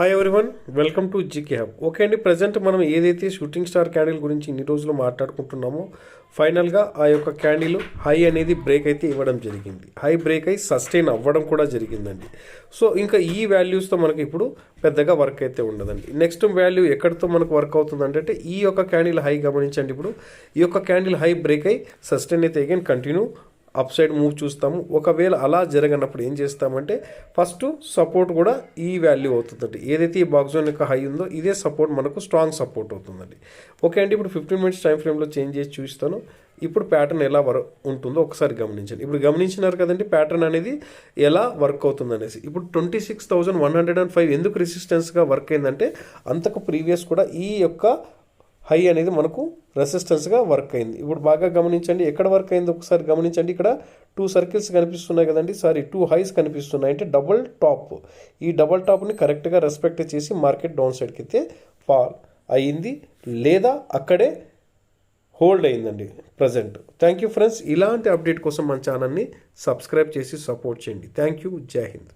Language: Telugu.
Hi everyone, welcome to GK hub. Okay అండి, ప్రజెంట్ మనం ఏదైతే షూటింగ్ స్టార్ క్యాండిల్ గురించి ఇన్ని రోజులు మాట్లాడుకుంటున్నామో ఫైనల్గా ఆ యొక్క క్యాండిల్ హై అనేది బ్రేక్ అయితే ఇవ్వడం జరిగింది. హై బ్రేక్ అయి సస్టైన్ అవ్వడం కూడా జరిగిందండి. సో ఇంకా ఈ వాల్యూస్తో మనకి ఇప్పుడు పెద్దగా వర్క్ అయితే ఉండదండి. నెక్స్ట్ వాల్యూ ఎక్కడితో మనకు వర్క్ అవుతుంది అంటే ఈ యొక్క క్యాండిల్ హై గమనించండి. ఇప్పుడు ఈ యొక్క క్యాండిల్ హై బ్రేక్ అయి సస్టైన్ అయితే again continue up side move చూస్తాము. ఒకవేళ అలా జరగనప్పుడు ఏం చేస్తామంటే ఫస్ట్ సపోర్ట్ కూడా ఈ వాల్యూ అవుతుందండి. ఏదైతే ఈ బాక్స్ జోన్ యొక్క హై ఉందో ఇదే సపోర్ట్ మనకు స్ట్రాంగ్ సపోర్ట్ అవుతుందండి. ఓకే అండి, ఇప్పుడు 15 మినిట్స్ టైం ఫ్రేమ్లో చేంజ్ చేసి చూస్తాను. ఇప్పుడు ప్యాటర్న్ ఎలా ఉంటుందో ఒకసారి గమనించండి. ఇప్పుడు గమనించినారు కదండి ప్యాటర్న్ అనేది ఎలా వర్క్ అవుతుంది అనేసి. ఇప్పుడు 26,105 ఎందుకు రెసిస్టెన్స్గా వర్క్ అయిందంటే అంతకు ప్రీవియస్ కూడా ఈ యొక్క హై అనేది మనకు రెసిస్టెన్స్గా వర్క్ అయింది. ఇప్పుడు బాగా గమనించండి ఎక్కడ వర్క్ అయింది ఒకసారి గమనించండి. ఇక్కడ 2 సర్కిల్స్ కనిపిస్తున్నాయి కదండి, 2 హైస్ కనిపిస్తున్నాయి. అంటే డబుల్ టాప్, ఈ డబుల్ టాప్ని కరెక్ట్గా రెస్పెక్ట్ చేసి మార్కెట్ డౌన్ సైడ్కి అయితే ఫాల్ అయ్యింది లేదా అక్కడే హోల్డ్ అయిందండి ప్రజెంట్. Thank you friends. ఇలాంటి అప్డేట్ కోసం మన ఛానల్ని సబ్స్క్రైబ్ చేసి సపోర్ట్ చేయండి. Thank you. జై హింద్.